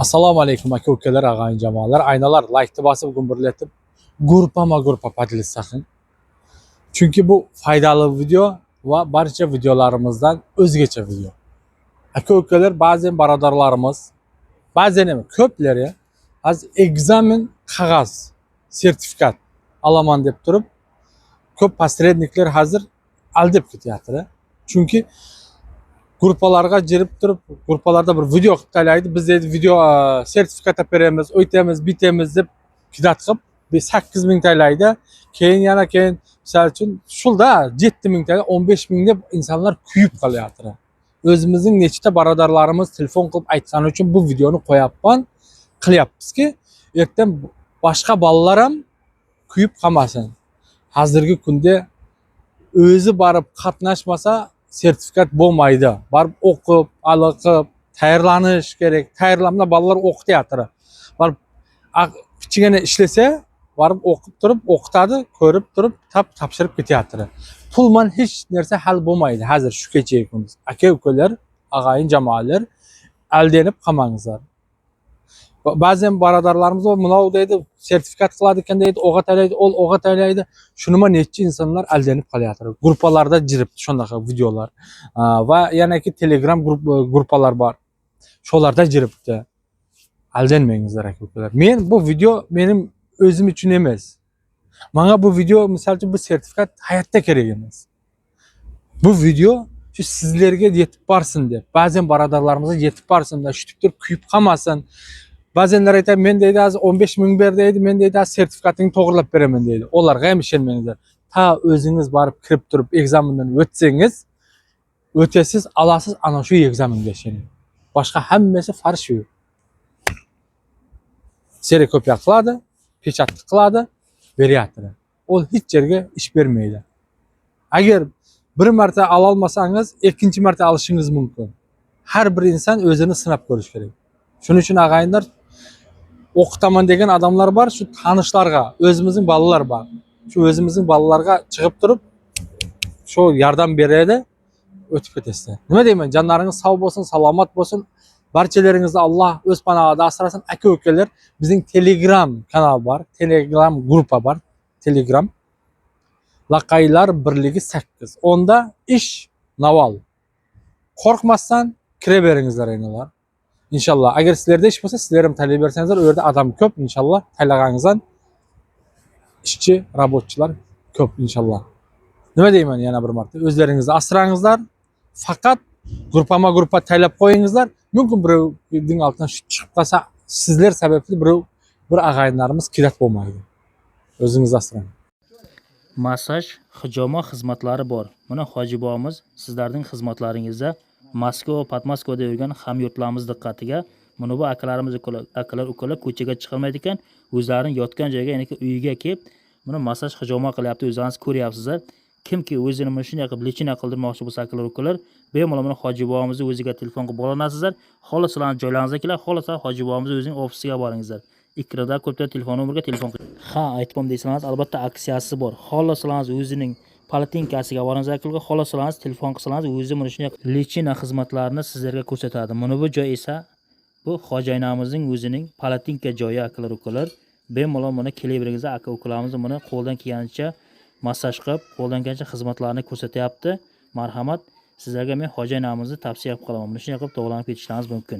Assalomu alaykum aka ukalar, ag'ayin jamoalar, aynalar, like'ni bosib gumburlatib, grupa podlistga qilin. Chunki bu foydali video va barcha videolarimizdan o'zgacha video. Aka ukalar, ba'zan barodarlarimiz, ba'zan emas, ko'plari hozir ekzamen qog'oz, sertifikat olaman deb turib, ko'p posredniklar hozir aldab ketyapti. Chunki gruppalarga girib turib, gruppalarda bir video qilib taylaydi. Biz deydi video sertifikat beramiz, o'tamiz, bitamiz deb kidat qilib 8 ming taylaydi. Keyin yana misol uchun shulda 7 ming tayla, 15 ming deb insonlar kuyib qolyapti. O'zimizning nechta barodarlarimiz telefon qilib aytgani uchun bu videoni qo'yapman, qilyapmizki, ertaga boshqa bolalar ham kuyib qolmasin. Hozirgi kunda o'zi borib qatnashmasa sertifikat bo'lmaydi. Barib o'qib, aloqib, tayyorlanish kerak. Tayyorlanma bolalar o'qityapti. Barib kichigina ishlasa, barib o'qib turib, o'qitadi, ko'rib turib, topshirib ketyapti. Pulman hech narsa hal bo'lmaydi. Hozir shu kechaga kunduz. Aka ukalar, ag'ayin jamoalar, aldanib qolmangizlar. Ba'zan barodarlarimiz va munov deydi, sertifikat qiladi ekan deydi, o'g'a taylaydi, o'g'a taylaydi. Shunima necha insonlar aldanib qolyapti. Gruppalarda jiribdi shunaqa videolar. Va yanaki Telegram gruppalar bor. Sholarda jiribdi. Aldanmangizlar aka ukalar. Men bu video mening o'zim uchun emas. Menga bu video misol uchun bu sertifikat hayotda kerak emas. Bu video shu sizlarga yetib borsin deb. Ba'zan barodarlarimizga yetib borsin deb, shu turib kuyib qolmasin. Ba'zanlar aytadi, men deydi, hozir 15 ming ber deydi, men deydi, sertifikatingni to'g'rilab beraman deydi. Ularga ham ishonmangizlar. Ta o'zingiz borib kirib turib ekzamendan o'tsangiz, o'tasiz, olasiz, ana shu ekzamenga ishoning. Boshqa hammasi farz shu. Serokopiya qiladi, pechatni qiladi, beryapti. O hech yerga ish bermaydi. Agar bir marta ola olmasangiz, ikkinchi marta olishingiz mumkin. Har bir inson o'zini sinab ko'rish kerak. Shuning uchun ag'ayinlar, o'qitaman degan odamlar bor, shu tanishlarga, o'zimizning bolalar bor. Shu o'zimizning bolalarga chiqib turib, shu yordam beradi, o'tib ketasizlar. Nima deyman? Jonlaringiz sog' bo'lsin, salomat bo'lsin. Barchalaringizni Alloh o'z panohida asrasin. Aka ukalar, bizning Telegram kanal bor, Telegram gruppa bor, Telegram. Laqaylar birligi 8. Onda ish naval. Qo'rqmasdan kira beringizlar aynalar. İnşallah. Agar sizlarda ish bo'lsa, sizlar ham talab bersangizlar, u yerda odam ko'p, inshaalloh. Tanlaganingizdan ishchi, robotchilar ko'p inshaalloh. Nima deyman yana bir marta? O'zlaringizni asrangizlar. Faqat gruppa taylab qo'yingizlar. Mumkin birovning altından chiqib qolsa, sizlar sababli bir ag'ayinlarimiz kirat bo'lmaydi. O'zingizni asrang. Massaj, hijoma xizmatlari bor. Mana hoji bobomiz sizlarning xizmatlaringizda Moskva va Podmoskvada yurgan hamyurtlarimiz diqqatiga, mana bu akalarimiz ukalar ko'chaga chiqilmaydi ekan, o'zlarining yotgan joyiga, ya'ni uyiga kelib, mana massaj hijoma qilyapti, o'zingiz ko'ryapsizlar. Kimki o'zini mana shunday qilib lechina qildirmoqchi bo'lsa akalar ukalar, bemalol mana hoji bobomizni o'ziga telefon qilib bo'lanasizlar. Xolos sizlarning joylaringizga kelib, xolos hoji bobomizni o'zining ofisiga boringizlar. Ekranda ko'plar telefon nomeriga telefon qiling. Ha, aytmam deysangiz, albatta aksiyasi bor. Xolos sizlarning o'zining palatinkasiga boringizlar, xolos sizlarning telefon qilsangiz, o'zi mana shunday lechina xizmatlarini sizlarga ko'rsatadi. Mana bu joy esa bu xo'jayinimizning o'zining palatinka joyi akalar ukalar. Bemalol mana kelaveringizlar, aka ukalarimiz mana qo'ldan kelganicha massaj qilib, qo'ldan kelgancha xizmatlarni ko'rsatyapti. Marhamat, sizlarga men xo'jayinimizni tavsiya qilib qolaman. Mana shunday qilib to'g'lanib ketishlaringiz mumkin.